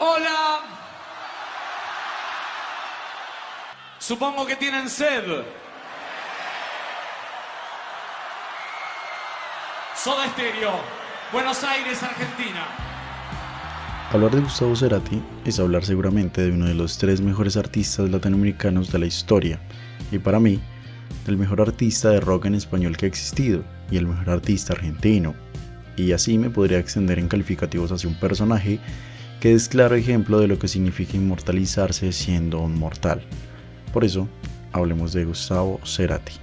Hola. Supongo que tienen sed. Soda Stereo, Buenos Aires, Argentina. Hablar de Gustavo Cerati es hablar seguramente de uno de los 3 mejores artistas latinoamericanos de la historia, y para mí, del mejor artista de rock en español que ha existido, y el mejor artista argentino. Y así me podría extender en calificativos hacia un personaje que es claro ejemplo de lo que significa inmortalizarse siendo un mortal. Por eso, hablemos de Gustavo Cerati,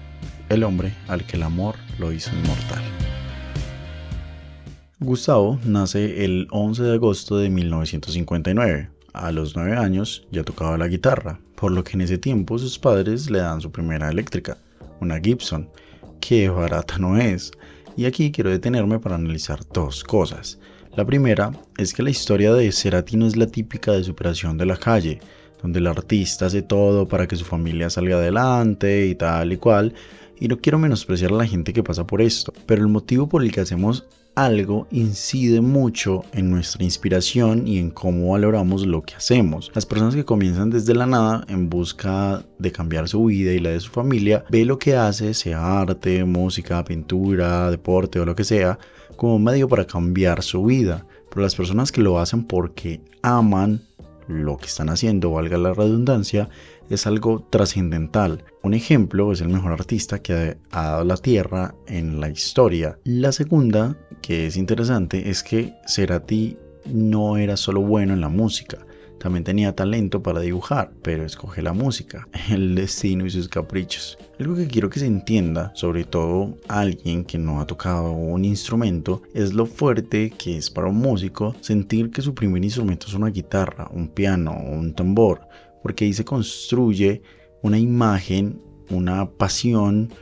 el hombre al que el amor lo hizo inmortal. Gustavo nace el 11 de agosto de 1959. A los 9 años ya tocaba la guitarra, por lo que en ese tiempo sus padres le dan su primera eléctrica, una Gibson, que barata no es. Y aquí quiero detenerme para analizar 2 cosas. La primera es que la historia de Cerati no es la típica de superación de la calle, donde el artista hace todo para que su familia salga adelante y tal y cual, y no quiero menospreciar a la gente que pasa por esto, pero el motivo por el que hacemos algo incide mucho en nuestra inspiración y en cómo valoramos lo que hacemos. Las personas que comienzan desde la nada en busca de cambiar su vida y la de su familia, ve lo que hace, sea arte, música, pintura, deporte o lo que sea, como un medio para cambiar su vida. Pero las personas que lo hacen porque aman lo que están haciendo, valga la redundancia, es algo trascendental. Un ejemplo es el mejor artista que ha dado la tierra en la historia. La segunda, que es interesante, es que Cerati no era solo bueno en la música, también tenía talento para dibujar, pero escoge la música, el destino y sus caprichos. Algo que quiero que se entienda, sobre todo alguien que no ha tocado un instrumento, es lo fuerte que es para un músico sentir que su primer instrumento es una guitarra, un piano o un tambor, porque ahí se construye una imagen, una pasión,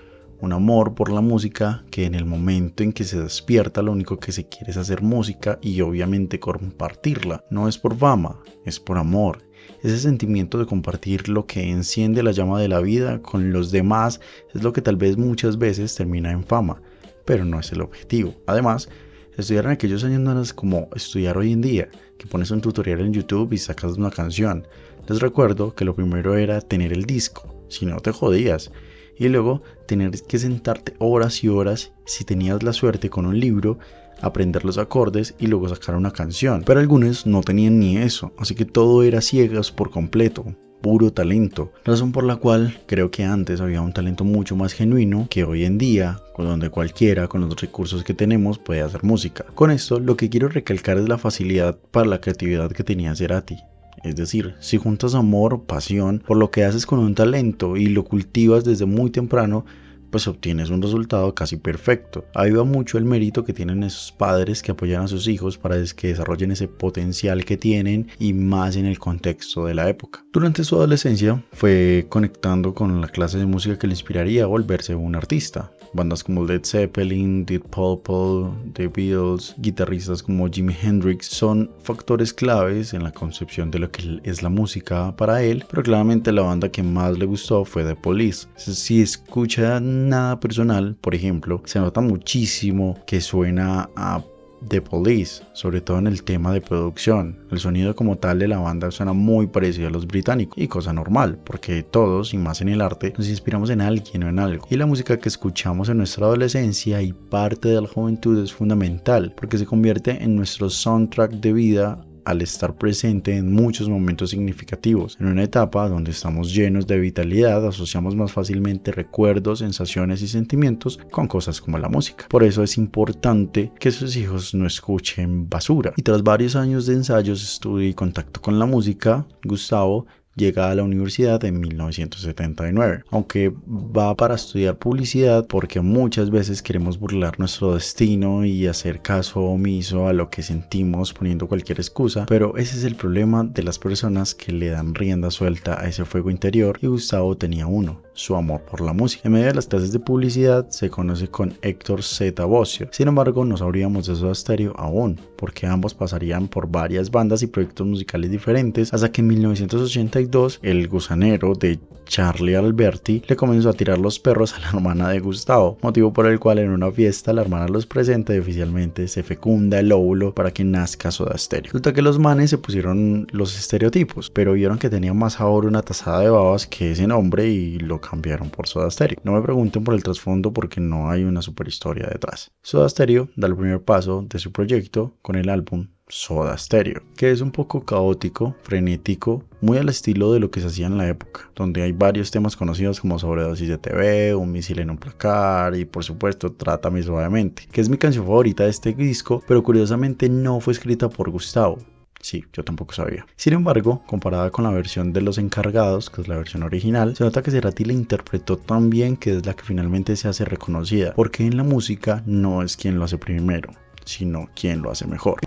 un amor por la música, que en el momento en que se despierta lo único que se quiere es hacer música y obviamente compartirla. No es por fama, es por amor. Ese sentimiento de compartir lo que enciende la llama de la vida con los demás es lo que tal vez muchas veces termina en fama, pero no es el objetivo. Además, estudiar en aquellos años no es como estudiar hoy en día, que pones un tutorial en YouTube y sacas una canción. Les recuerdo que lo primero era tener el disco, si no te jodías. Y luego tener que sentarte horas y horas, si tenías la suerte con un libro, aprender los acordes y luego sacar una canción. Pero algunos no tenían ni eso, así que todo era ciegas por completo, puro talento. Razón por la cual creo que antes había un talento mucho más genuino que hoy en día, donde cualquiera con los recursos que tenemos puede hacer música. Con esto lo que quiero recalcar es la facilidad para la creatividad que tenía Cerati. Es decir, si juntas amor, pasión por lo que haces con un talento y lo cultivas desde muy temprano, pues obtienes un resultado casi perfecto. Ahí va mucho el mérito que tienen esos padres que apoyan a sus hijos para que desarrollen ese potencial que tienen y más en el contexto de la época. Durante su adolescencia fue conectando con la clase de música que le inspiraría a volverse un artista. Bandas como Led Zeppelin, Deep Purple, The Beatles, guitarristas como Jimi Hendrix son factores claves en la concepción de lo que es la música para él, pero claramente la banda que más le gustó fue The Police. Si escuchan nada personal, por ejemplo, se nota muchísimo que suena a The Police, sobre todo en el tema de producción. El sonido como tal de la banda suena muy parecido a los británicos, y cosa normal, porque todos, y más en el arte, nos inspiramos en alguien o en algo. Y la música que escuchamos en nuestra adolescencia y parte de la juventud es fundamental, porque se convierte en nuestro soundtrack de vida al estar presente en muchos momentos significativos. En una etapa donde estamos llenos de vitalidad, asociamos más fácilmente recuerdos, sensaciones y sentimientos con cosas como la música. Por eso es importante que sus hijos no escuchen basura. Y tras varios años de ensayos, estudio y contacto con la música, Gustavo llega a la universidad en 1979, aunque va para estudiar publicidad porque muchas veces queremos burlar nuestro destino y hacer caso omiso a lo que sentimos poniendo cualquier excusa, pero ese es el problema de las personas que le dan rienda suelta a ese fuego interior, y Gustavo tenía uno: su amor por la música. En medio de las clases de publicidad se conoce con Héctor Z. Bossio. Sin embargo, no sabríamos de Soda Stereo aún, porque ambos pasarían por varias bandas y proyectos musicales diferentes hasta que en 1982 1982, el gusanero de Charlie Alberti le comenzó a tirar los perros a la hermana de Gustavo, motivo por el cual en una fiesta la hermana los presenta y oficialmente se fecunda el óvulo para que nazca Soda Stereo. Resulta que los manes se pusieron los estereotipos, pero vieron que tenía más sabor una tazada de babas que ese nombre y lo cambiaron por Soda Stereo. No me pregunten por el trasfondo porque no hay una super historia detrás. Soda Stereo da el primer paso de su proyecto con el álbum Soda Stereo, que es un poco caótico, frenético, muy al estilo de lo que se hacía en la época, donde hay varios temas conocidos como Sobredosis de TV, Un misil en un placar y por supuesto Trátame suavemente, que es mi canción favorita de este disco, pero curiosamente no fue escrita por Gustavo. Sí, yo tampoco sabía. Sin embargo, comparada con la versión de Los Encargados, que es la versión original, se nota que Cerati la interpretó tan bien que es la que finalmente se hace reconocida, porque en la música no es quien lo hace primero, sino quien lo hace mejor.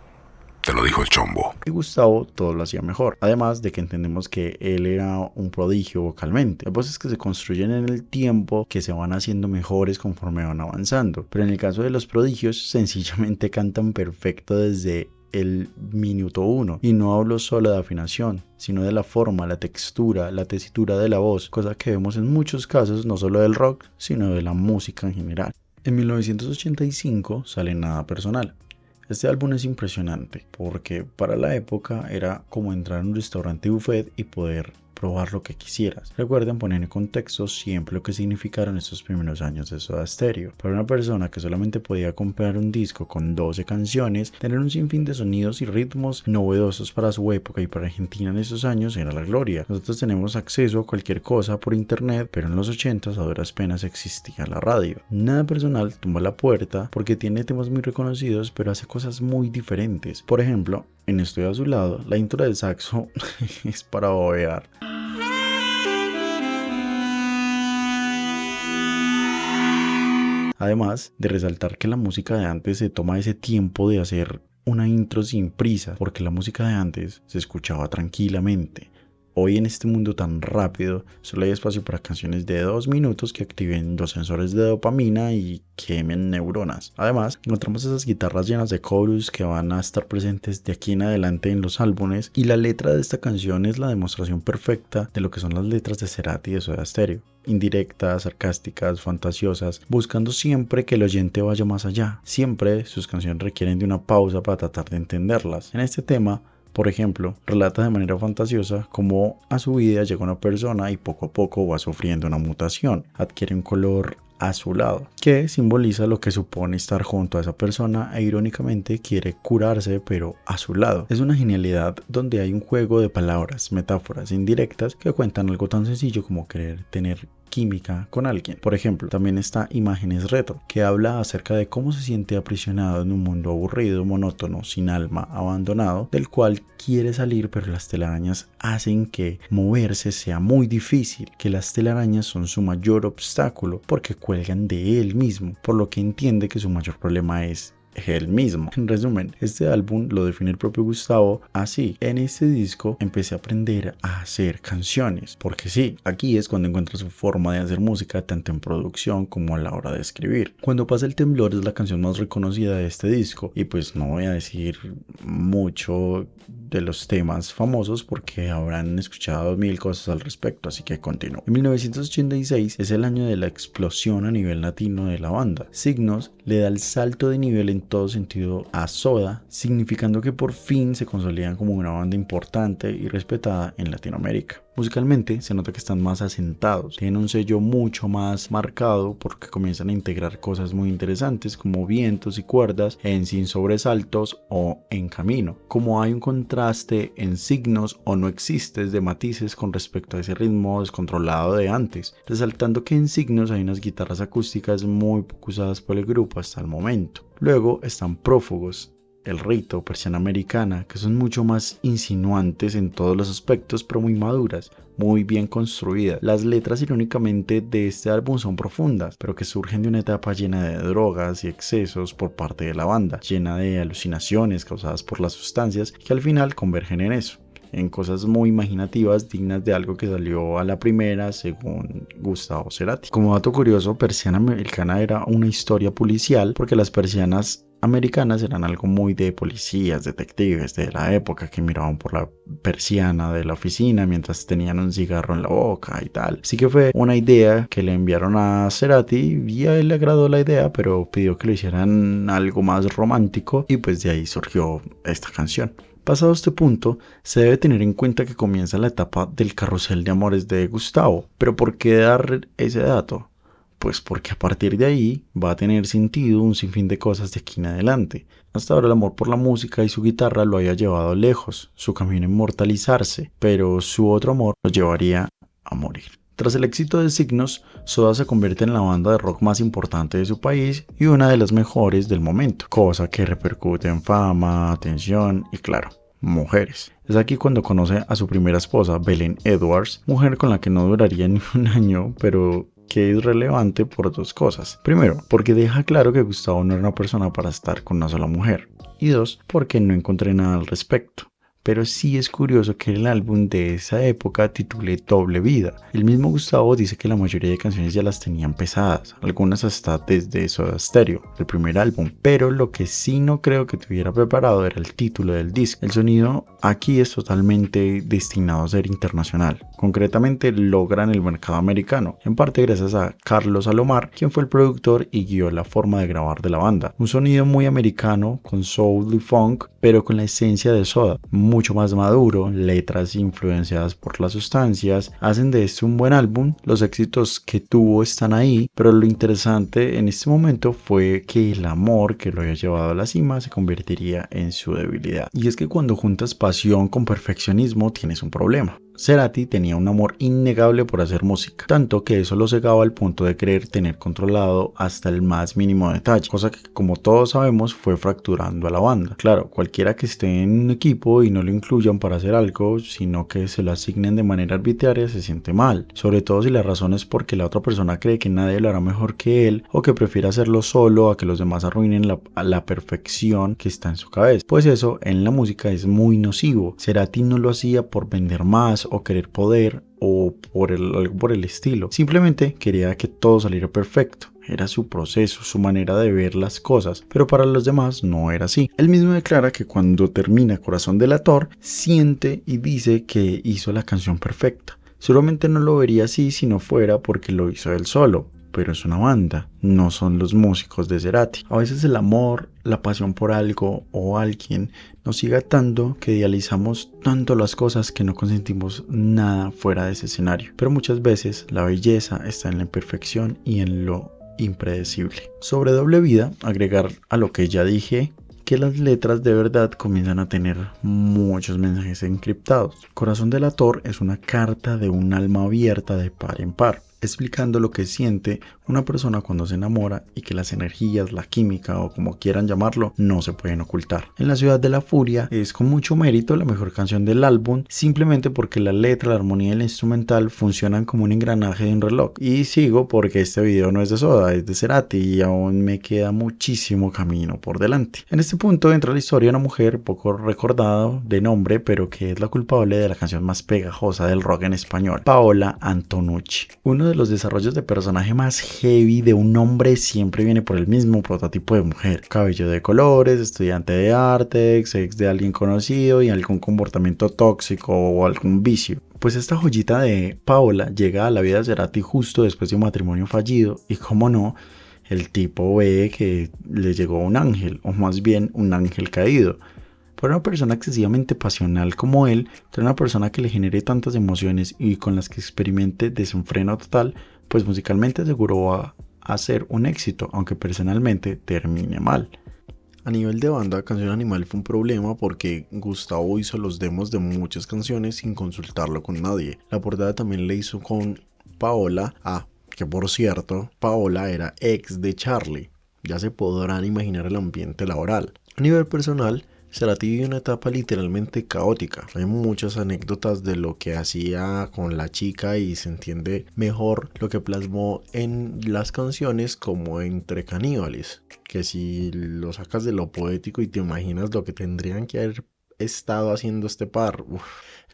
Te lo dijo el Chombo. Y Gustavo todo lo hacía mejor, además de que entendemos que él era un prodigio vocalmente. Las voces que se construyen en el tiempo, que se van haciendo mejores conforme van avanzando, pero en el caso de los prodigios sencillamente cantan perfecto desde el minuto 1, y no hablo solo de afinación, sino de la forma, la textura, la tesitura de la voz, cosa que vemos en muchos casos no solo del rock, sino de la música en general. En 1985 sale Nada Personal. Este álbum es impresionante porque para la época era como entrar en un restaurante buffet y poder probar lo que quisieras. Recuerden poner en contexto siempre lo que significaron estos primeros años de Soda Stereo. Para una persona que solamente podía comprar un disco con 12 canciones, tener un sinfín de sonidos y ritmos novedosos para su época y para Argentina en esos años era la gloria. Nosotros tenemos acceso a cualquier cosa por internet, pero en los 80s a duras penas existía la radio. Nada Personal tumba la puerta porque tiene temas muy reconocidos, pero hace cosas muy diferentes. Por ejemplo, en Estoy a su lado, la intro del saxo es para bobear. Además de resaltar que la música de antes se toma ese tiempo de hacer una intro sin prisa, porque la música de antes se escuchaba tranquilamente. Hoy en este mundo tan rápido, solo hay espacio para canciones de 2 minutos que activen los sensores de dopamina y quemen neuronas. Además, encontramos esas guitarras llenas de chorus que van a estar presentes de aquí en adelante en los álbumes, y la letra de esta canción es la demostración perfecta de lo que son las letras de Cerati y de Soda Stereo. Indirectas, sarcásticas, fantasiosas, buscando siempre que el oyente vaya más allá. Siempre sus canciones requieren de una pausa para tratar de entenderlas. En este tema, por ejemplo, relata de manera fantasiosa cómo a su vida llega una persona y poco a poco va sufriendo una mutación, adquiere un color azulado, que simboliza lo que supone estar junto a esa persona e irónicamente quiere curarse pero a su lado. Es una genialidad donde hay un juego de palabras, metáforas indirectas que cuentan algo tan sencillo como querer tener química con alguien. Por ejemplo, también está Imágenes Retro, que habla acerca de cómo se siente aprisionado en un mundo aburrido, monótono, sin alma, abandonado, del cual quiere salir, pero las telarañas hacen que moverse sea muy difícil, que las telarañas son su mayor obstáculo porque cuelgan de él mismo, por lo que entiende que su mayor problema es él mismo. En resumen, este álbum lo define el propio Gustavo así: en este disco empecé a aprender a hacer canciones, porque sí, aquí es cuando encuentra su forma de hacer música tanto en producción como a la hora de escribir. Cuando pasa el temblor es la canción más reconocida de este disco, y pues no voy a decir mucho de los temas famosos porque habrán escuchado 1000 cosas al respecto, así que continúo. En 1986 es el año de la explosión a nivel latino de la banda. Signos le da el salto de nivel en todo sentido a Soda, significando que por fin se consolidan como una banda importante y respetada en Latinoamérica. Musicalmente se nota que están más asentados, tienen un sello mucho más marcado porque comienzan a integrar cosas muy interesantes como vientos y cuerdas en Sin Sobresaltos o En Camino. Como hay un contraste en Signos o No Existes de matices con respecto a ese ritmo descontrolado de antes, resaltando que en Signos hay unas guitarras acústicas muy poco usadas por el grupo hasta el momento. Luego están Prófugos, El Rito, Persiana Americana, que son mucho más insinuantes en todos los aspectos, pero muy maduras, muy bien construidas. Las letras irónicamente de este álbum son profundas, pero que surgen de una etapa llena de drogas y excesos por parte de la banda, llena de alucinaciones causadas por las sustancias que al final convergen en eso, en cosas muy imaginativas dignas de algo que salió a la primera según Gustavo Cerati. Como dato curioso, Persiana Americana era una historia policial porque las persianas americanas eran algo muy de policías, detectives de la época que miraban por la persiana de la oficina mientras tenían un cigarro en la boca y tal. Así que fue una idea que le enviaron a Cerati y a él le agradó la idea, pero pidió que lo hicieran algo más romántico y pues de ahí surgió esta canción. Pasado este punto, se debe tener en cuenta que comienza la etapa del carrusel de amores de Gustavo. ¿Pero por qué dar ese dato? Pues porque a partir de ahí va a tener sentido un sinfín de cosas de aquí en adelante. Hasta ahora el amor por la música y su guitarra lo había llevado lejos, su camino a inmortalizarse, pero su otro amor lo llevaría a morir. Tras el éxito de Signos, Soda se convierte en la banda de rock más importante de su país y una de las mejores del momento, cosa que repercute en fama, atención y claro, mujeres. Es aquí cuando conoce a su primera esposa, Belén Edwards, mujer con la que no duraría ni un año, pero que es relevante por dos cosas. Primero, porque deja claro que Gustavo no era una persona para estar con una sola mujer. Y dos, porque no encontré nada al respecto. Pero sí es curioso que el álbum de esa época titule Doble Vida. El mismo Gustavo dice que la mayoría de canciones ya las tenían pesadas, algunas hasta desde Soda Stereo, el primer álbum, pero lo que sí no creo que tuviera preparado era el título del disco. El sonido aquí es totalmente destinado a ser internacional, concretamente logran el mercado americano, en parte gracias a Carlos Alomar, quien fue el productor y guió la forma de grabar de la banda. Un sonido muy americano, con soul y funk, pero con la esencia de Soda, mucho más maduro, letras influenciadas por las sustancias, hacen de este un buen álbum. Los éxitos que tuvo están ahí, pero lo interesante en este momento fue que el amor que lo había llevado a la cima se convertiría en su debilidad. Y es que cuando juntas pasión con perfeccionismo tienes un problema. Cerati tenía un amor innegable por hacer música, tanto que eso lo cegaba al punto de querer tener controlado hasta el más mínimo detalle, cosa que como todos sabemos fue fracturando a la banda. Claro, cualquiera que esté en un equipo y no lo incluyan para hacer algo, sino que se lo asignen de manera arbitraria, se siente mal, sobre todo si la razón es porque la otra persona cree que nadie lo hará mejor que él o que prefiere hacerlo solo a que los demás arruinen la perfección que está en su cabeza. Pues eso en la música es muy nocivo. Cerati no lo hacía por vender más o querer poder o algo por el estilo. Simplemente quería que todo saliera perfecto. Era su proceso, su manera de ver las cosas, pero para los demás no era así. Él mismo declara que cuando termina Corazón delator, siente y dice que hizo la canción perfecta. Seguramente no lo vería así si no fuera porque lo hizo él solo, pero es una banda, no son los músicos de Cerati. A veces el amor, la pasión por algo o alguien nos sigue atando que idealizamos tanto las cosas que no consentimos nada fuera de ese escenario. Pero muchas veces la belleza está en la imperfección y en lo impredecible. Sobre Doble Vida, agregar a lo que ya dije, que las letras de verdad comienzan a tener muchos mensajes encriptados. Corazón delator es una carta de un alma abierta de par en par, explicando lo que siente una persona cuando se enamora y que las energías, la química o como quieran llamarlo, no se pueden ocultar. En la ciudad de la furia es con mucho mérito la mejor canción del álbum, simplemente porque la letra, la armonía y el instrumental funcionan como un engranaje de un reloj. Y sigo porque este video no es de Soda, es de Cerati y aún me queda muchísimo camino por delante. En este punto entra la historia de una mujer poco recordada de nombre, pero que es la culpable de la canción más pegajosa del rock en español, Paola Antonucci. Uno de los desarrollos de personaje más heavy de un hombre siempre viene por el mismo prototipo de mujer: cabello de colores, estudiante de arte, ex de alguien conocido y algún comportamiento tóxico o algún vicio. Pues esta joyita de Paola llega a la vida de Cerati justo después de un matrimonio fallido y, como no, el tipo ve que le llegó un ángel, o más bien un ángel caído. Para una persona excesivamente pasional como él, para una persona que le genere tantas emociones y con las que experimente desenfreno total, pues musicalmente seguro va a ser un éxito, aunque personalmente termine mal. A nivel de banda, Canción Animal fue un problema porque Gustavo hizo los demos de muchas canciones sin consultarlo con nadie. La portada también le hizo con Paola, que por cierto, Paola era ex de Charlie. Ya se podrán imaginar el ambiente laboral. A nivel personal, Cerati vivió una etapa literalmente caótica. Hay muchas anécdotas de lo que hacía con la chica y se entiende mejor lo que plasmó en las canciones como Entre Caníbales, que si lo sacas de lo poético y te imaginas lo que tendrían que haber estado haciendo este par.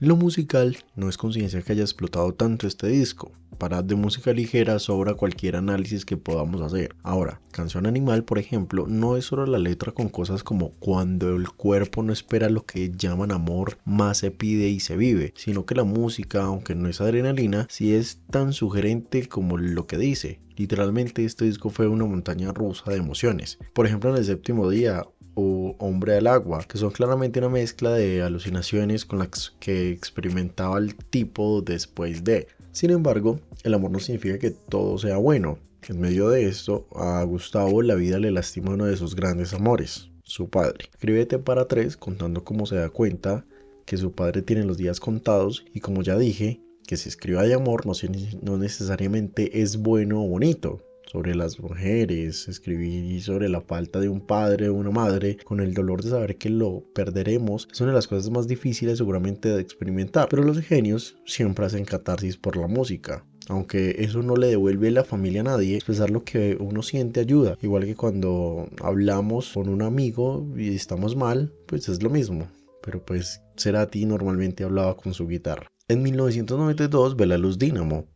En lo musical, no es coincidencia que haya explotado tanto este disco. para de música ligera sobra cualquier análisis que podamos hacer. Ahora, Canción Animal, por ejemplo, no es solo la letra con cosas como cuando el cuerpo no espera lo que llaman amor, más se pide y se vive, sino que la música, aunque no es adrenalina, sí es tan sugerente como lo que dice. Literalmente este disco fue una montaña rusa de emociones. Por ejemplo, en el séptimo día o Hombre al Agua, que son claramente una mezcla de alucinaciones con las que experimentaba el tipo después de. Sin embargo, el amor no significa que todo sea bueno. En medio de esto, a Gustavo la vida le lastima uno de sus grandes amores, su padre. Escríbete para tres contando cómo se da cuenta que su padre tiene los días contados y, como ya dije, que se escriba de amor no necesariamente es bueno o bonito. Sobre las mujeres, escribir sobre la falta de un padre o una madre, con el dolor de saber que lo perderemos, es una de las cosas más difíciles seguramente de experimentar. Pero los genios siempre hacen catarsis por la música. Aunque eso no le devuelve la familia a nadie, expresar lo que uno siente ayuda. Igual que cuando hablamos con un amigo y estamos mal, pues es lo mismo. Pero pues Cerati normalmente hablaba con su guitarra. En 1992 ve la luz Dínamo,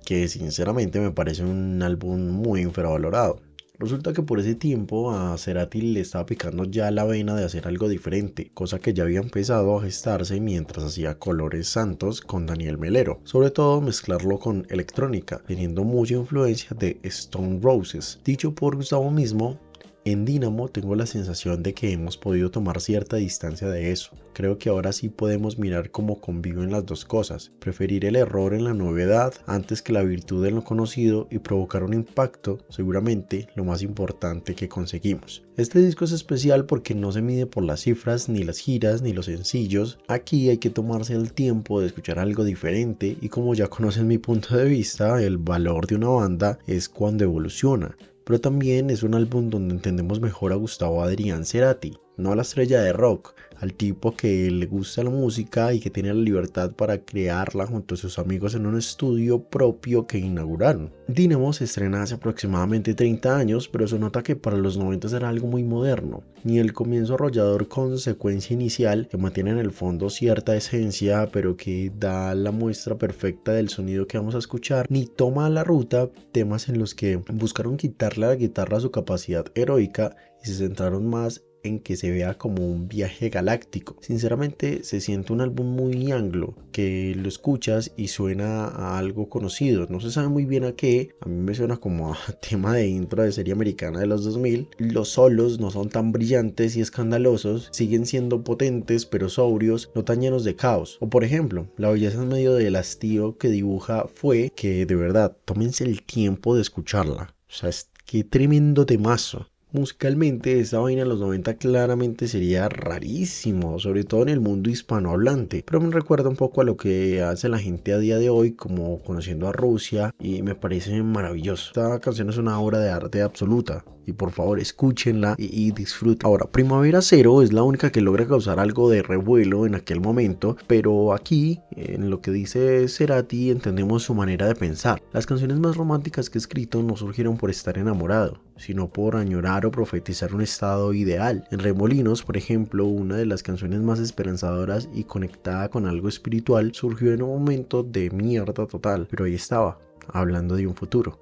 que sinceramente me parece un álbum muy infravalorado. Resulta que por ese tiempo a Cerati le estaba picando ya la vena de hacer algo diferente, cosa que ya había empezado a gestarse mientras hacía Colores Santos con Daniel Melero, sobre todo mezclarlo con electrónica, teniendo mucha influencia de Stone Roses. Dicho por Gustavo mismo, en Dínamo tengo la sensación de que hemos podido tomar cierta distancia de eso. Creo que ahora sí podemos mirar cómo conviven las dos cosas, preferir el error en la novedad antes que la virtud en lo conocido y provocar un impacto, seguramente lo más importante que conseguimos. Este disco es especial porque no se mide por las cifras, ni las giras, ni los sencillos. Aquí hay que tomarse el tiempo de escuchar algo diferente y, como ya conocen mi punto de vista, el valor de una banda es cuando evoluciona. Pero también es un álbum donde entendemos mejor a Gustavo Adrián Cerati, no a la estrella de rock, al tipo que le gusta la música y que tiene la libertad para crearla junto a sus amigos en un estudio propio que inauguraron. Dínamo se estrena hace aproximadamente 30 años, pero se nota que para los 90 era algo muy moderno. Ni el comienzo arrollador con secuencia inicial, que mantiene en el fondo cierta esencia, pero que da la muestra perfecta del sonido que vamos a escuchar, ni toma a la ruta temas en los que buscaron quitarle a la guitarra su capacidad heroica y se centraron más en que se vea como un viaje galáctico. Sinceramente se siente un álbum muy anglo, que lo escuchas y suena a algo conocido, no se sabe muy bien a qué. A mí me suena como a tema de intro de serie americana de los 2000. Los solos no son tan brillantes y escandalosos, siguen siendo potentes pero sobrios, no tan llenos de caos. O por ejemplo, la belleza en medio del hastío que dibuja Fue, que de verdad, tómense el tiempo de escucharla. O sea, qué tremendo temazo. Musicalmente, esta vaina en los 90 claramente sería rarísimo, sobre todo en el mundo hispanohablante, pero me recuerda un poco a lo que hace la gente a día de hoy, como Conociendo a Rusia, y me parece maravilloso. Esta canción es una obra de arte absoluta, y por favor escúchenla y disfruten. Ahora, Primavera Cero es la única que logra causar algo de revuelo en aquel momento, pero aquí, en lo que dice Cerati, entendemos su manera de pensar. Las canciones más románticas que he escrito no surgieron por estar enamorado, sino por añorar o profetizar un estado ideal. En Remolinos, por ejemplo, una de las canciones más esperanzadoras y conectada con algo espiritual, surgió en un momento de mierda total, pero ahí estaba, hablando de un futuro.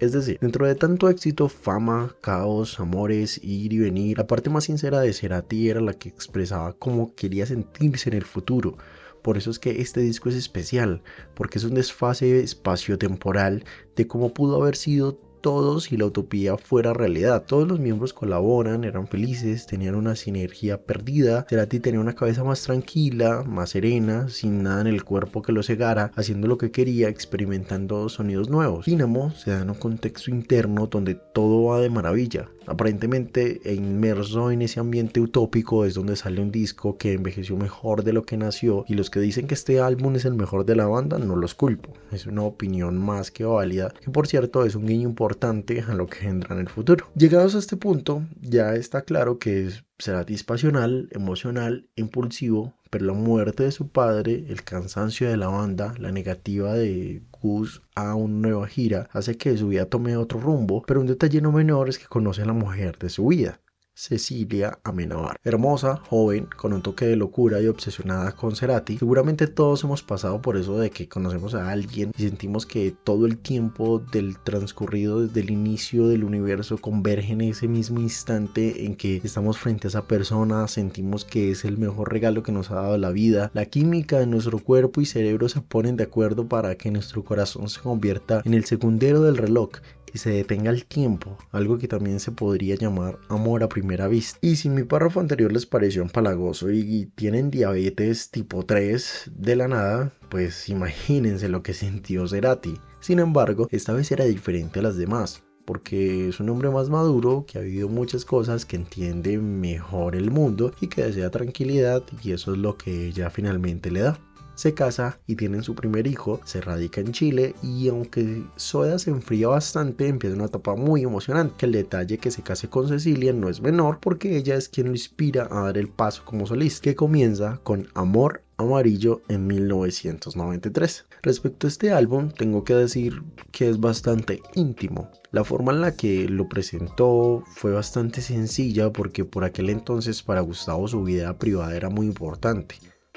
Es decir, dentro de tanto éxito, fama, caos, amores, ir y venir, la parte más sincera de Cerati era la que expresaba cómo quería sentirse en el futuro. Por eso es que este disco es especial, porque es un desfase espaciotemporal de cómo pudo haber sido todo si la utopía fuera realidad. Todos los miembros colaboran, eran felices, tenían una sinergia perdida. Cerati tenía una cabeza más tranquila, más serena, sin nada en el cuerpo que lo cegara, haciendo lo que quería, experimentando sonidos nuevos. Dínamo se da en un contexto interno donde todo va de maravilla. Aparentemente, inmerso en ese ambiente utópico es donde sale un disco que envejeció mejor de lo que nació, y los que dicen que este álbum es el mejor de la banda no los culpo, es una opinión más que válida, que por cierto es un guiño importante a lo que vendrá en el futuro. Llegados a este punto, ya está claro que Cerati es pasional, emocional, impulsivo, pero la muerte de su padre, el cansancio de la banda, la negativa de Gus a una nueva gira, hace que su vida tome otro rumbo, pero un detalle no menor es que conoce a la mujer de su vida. Cecilia Amenábar. Hermosa, joven, con un toque de locura y obsesionada con Cerati. Seguramente todos hemos pasado por eso de que conocemos a alguien y sentimos que todo el tiempo del transcurrido desde el inicio del universo converge en ese mismo instante en que estamos frente a esa persona, sentimos que es el mejor regalo que nos ha dado la vida. La química de nuestro cuerpo y cerebro se ponen de acuerdo para que nuestro corazón se convierta en el segundero del reloj y se detenga el tiempo, algo que también se podría llamar amor a primera vista. Y si mi párrafo anterior les pareció empalagoso y tienen diabetes tipo 3 de la nada, pues imagínense lo que sintió Cerati. Sin embargo, esta vez era diferente a las demás, porque es un hombre más maduro, que ha vivido muchas cosas, que entiende mejor el mundo y que desea tranquilidad, y eso es lo que ella finalmente le da. Se casa y tienen su primer hijo, se radica en Chile y aunque Soda se enfría bastante, empieza una etapa muy emocionante, que el detalle que se case con Cecilia no es menor porque ella es quien lo inspira a dar el paso como solista, que comienza con Amor Amarillo en 1993. Respecto a este álbum, tengo que decir que es bastante íntimo. La forma en la que lo presentó fue bastante sencilla porque por aquel entonces para Gustavo su vida privada era muy importante.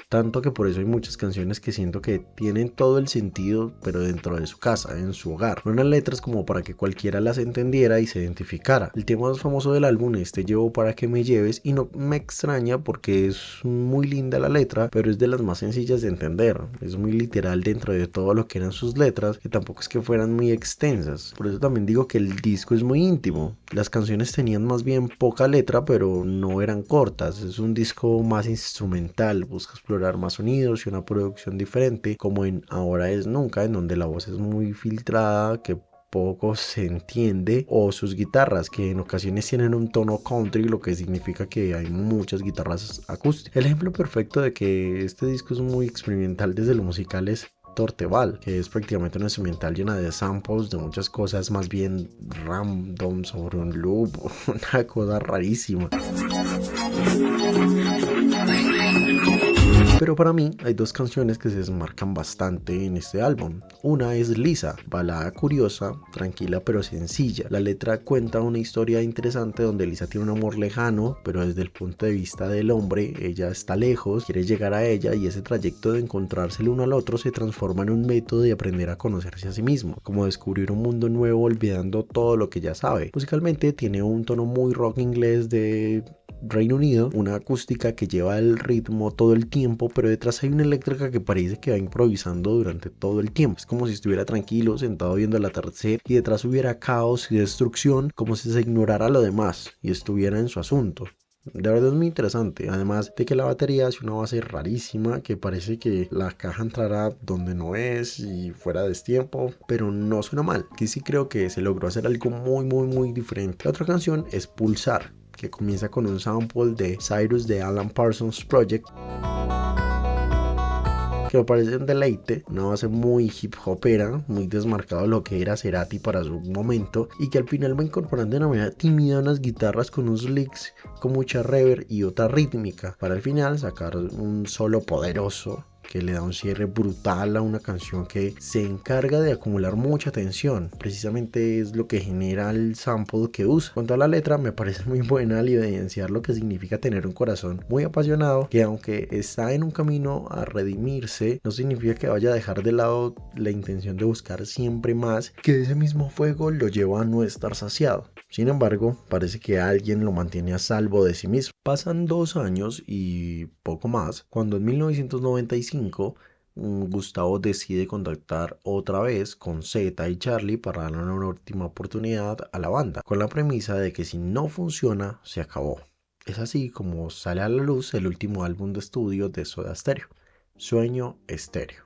Tanto que por eso hay muchas canciones que siento que tienen todo el sentido, pero dentro de su casa, en su hogar. No unas letras como para que cualquiera las entendiera y se identificara. El tema más famoso del álbum es Te llevo para que me lleves, y no me extraña porque es muy linda la letra, pero es de las más sencillas de entender. Es muy literal dentro de todo lo que eran sus letras, que tampoco es que fueran muy extensas. Por eso también digo que el disco es muy íntimo. Las canciones tenían más bien poca letra, pero no eran cortas. Es un disco más instrumental, busca explorar más sonidos y una producción diferente, como en Ahora es Nunca, en donde la voz es muy filtrada, que poco se entiende, o sus guitarras, que en ocasiones tienen un tono country, lo que significa que hay muchas guitarras acústicas. El ejemplo perfecto de que este disco es muy experimental desde lo musical es Torteval, que es prácticamente una instrumental llena de samples de muchas cosas más bien random, sobre un loop, una cosa rarísima. Pero para mí hay dos canciones que se desmarcan bastante en este álbum. Una es Lisa, balada curiosa, tranquila pero sencilla. La letra cuenta una historia interesante donde Lisa tiene un amor lejano, pero desde el punto de vista del hombre, ella está lejos, quiere llegar a ella, y ese trayecto de encontrarse el uno al otro se transforma en un método de aprender a conocerse a sí mismo, como descubrir un mundo nuevo olvidando todo lo que ya sabe. Musicalmente tiene un tono muy rock inglés de Reino Unido, una acústica que lleva el ritmo todo el tiempo, pero detrás hay una eléctrica que parece que va improvisando durante todo el tiempo. Es como si estuviera tranquilo, sentado viendo el atardecer, y detrás hubiera caos y destrucción, como si se ignorara lo demás y estuviera en su asunto. De verdad es muy interesante, además de que la batería hace una base rarísima que parece que la caja entrará donde no es y fuera de destiempo, pero no suena mal. Aquí sí creo que se logró hacer algo muy diferente. La otra canción es Pulsar, que comienza con un sample de Cyrus de Alan Parsons Project, que me parece un deleite, una base muy hip hopera, muy desmarcado de lo que era Cerati para su momento, y que al final va incorporando de una manera tímida unas guitarras con unos licks con mucha reverb y otra rítmica, para al final sacar un solo poderoso que le da un cierre brutal a una canción que se encarga de acumular mucha tensión. Precisamente es lo que genera el sample que usa. Con toda la letra me parece muy buena al evidenciar lo que significa tener un corazón muy apasionado, que aunque está en un camino a redimirse, no significa que vaya a dejar de lado la intención de buscar siempre más, que ese mismo fuego lo lleva a no estar saciado. Sin embargo, parece que alguien lo mantiene a salvo de sí mismo. Pasan 2 años y poco más, cuando en 1995 Gustavo decide contactar otra vez con Zeta y Charlie para darle una última oportunidad a la banda, con la premisa de que si no funciona, se acabó. Es así como sale a la luz el último álbum de estudio de Soda Stereo, Sueño Estéreo.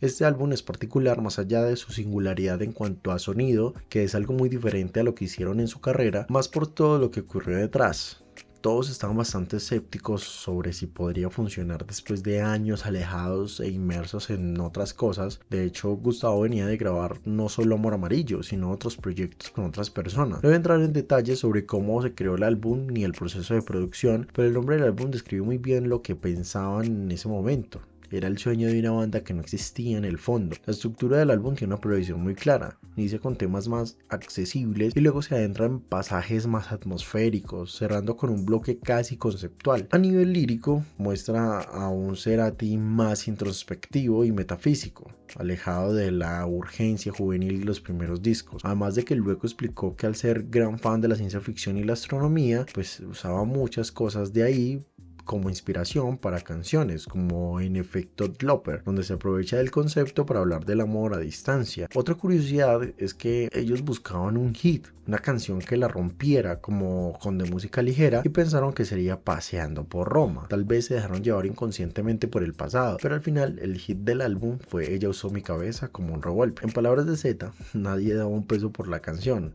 Este álbum es particular más allá de su singularidad en cuanto a sonido, que es algo muy diferente a lo que hicieron en su carrera, más por todo lo que ocurrió detrás. Todos estaban bastante escépticos sobre si podría funcionar después de años alejados e inmersos en otras cosas. De hecho, Gustavo venía de grabar no solo Amor Amarillo, sino otros proyectos con otras personas. No voy a entrar en detalles sobre cómo se creó el álbum ni el proceso de producción, pero el nombre del álbum describe muy bien lo que pensaban en ese momento. Era el sueño de una banda que no existía en el fondo. La estructura del álbum tiene una progresión muy clara. Inicia con temas más accesibles y luego se adentra en pasajes más atmosféricos, cerrando con un bloque casi conceptual. A nivel lírico, muestra a un Cerati más introspectivo y metafísico, alejado de la urgencia juvenil de los primeros discos. Además de que luego explicó que al ser gran fan de la ciencia ficción y la astronomía, pues usaba muchas cosas de ahí como inspiración para canciones, como en Efecto Doppler, donde se aprovecha del concepto para hablar del amor a distancia. Otra curiosidad es que ellos buscaban un hit, una canción que la rompiera como con de música ligera, y pensaron que sería Paseando por Roma. Tal vez se dejaron llevar inconscientemente por el pasado, pero al final el hit del álbum fue Ella usó mi cabeza como un revólver. En palabras de Z, nadie daba un peso por la canción.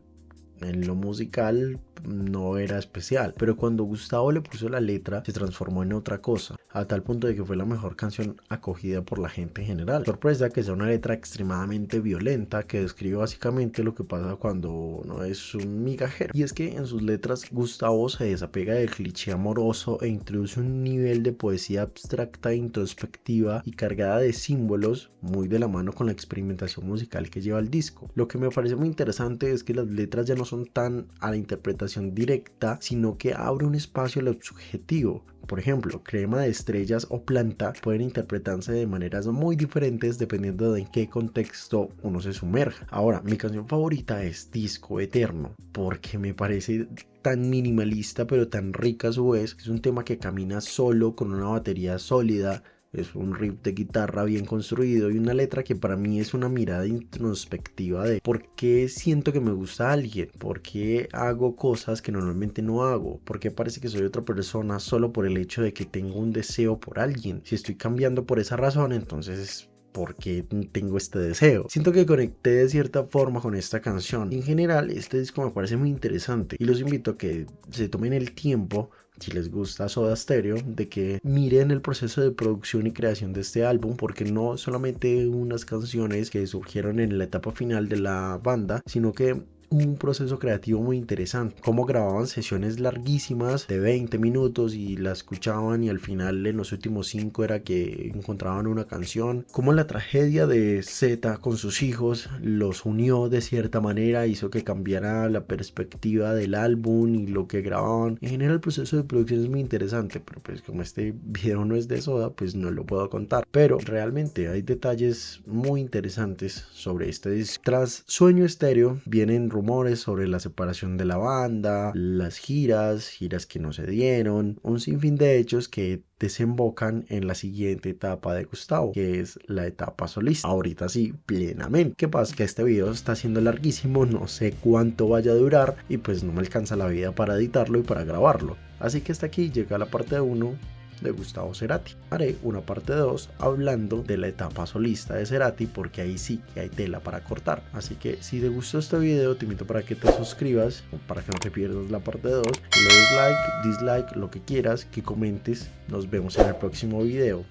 En lo musical no era especial, pero cuando Gustavo le puso la letra se transformó en otra cosa, a tal punto de que fue la mejor canción acogida por la gente en general. Sorpresa que sea una letra extremadamente violenta que describe básicamente lo que pasa cuando uno es un migajero. Y es que en sus letras Gustavo se desapega del cliché amoroso e introduce un nivel de poesía abstracta, introspectiva y cargada de símbolos, muy de la mano con la experimentación musical que lleva el disco. Lo que me parece muy interesante es que las letras ya no son tan a la interpretación directa, sino que abre un espacio a lo subjetivo. Por ejemplo, Crema de Estrellas o Planta pueden interpretarse de maneras muy diferentes dependiendo de en qué contexto uno se sumerja. Ahora, mi canción favorita es Disco Eterno, porque me parece tan minimalista pero tan rica a su vez. Es un tema que camina solo con una batería sólida. Es un riff de guitarra bien construido y una letra que para mí es una mirada introspectiva de por qué siento que me gusta a alguien, por qué hago cosas que normalmente no hago, por qué parece que soy otra persona solo por el hecho de que tengo un deseo por alguien. Si estoy cambiando por esa razón, entonces ¿por qué tengo este deseo? Siento que conecté de cierta forma con esta canción. En general, este disco me parece muy interesante y los invito a que se tomen el tiempo, si les gusta Soda Stereo, de que miren el proceso de producción y creación de este álbum, porque no solamente unas canciones que surgieron en la etapa final de la banda, sino que un proceso creativo muy interesante, cómo grababan sesiones larguísimas de 20 minutos y la escuchaban y al final en los últimos 5 era que encontraban una canción, cómo la tragedia de Z con sus hijos los unió de cierta manera, hizo que cambiara la perspectiva del álbum y lo que grababan. En general el proceso de producción es muy interesante, pero pues como este video no es de Soda, pues no lo puedo contar, pero realmente hay detalles muy interesantes sobre este disco. Tras Sueño Estéreo vienen rumores sobre la separación de la banda, las giras que no se dieron, un sinfín de hechos que desembocan en la siguiente etapa de Gustavo, que es la etapa solista. Ahorita sí, plenamente. ¿Qué pasa? Que este video está siendo larguísimo, no sé cuánto vaya a durar y pues no me alcanza la vida para editarlo y para grabarlo. Así que hasta aquí llega la parte 1 de Gustavo Cerati. Haré una parte 2 hablando de la etapa solista de Cerati, porque ahí sí que hay tela para cortar. Así que si te gustó este video, te invito para que te suscribas, para que no te pierdas la parte 2, que le des like, dislike, lo que quieras, que comentes. Nos vemos en el próximo video.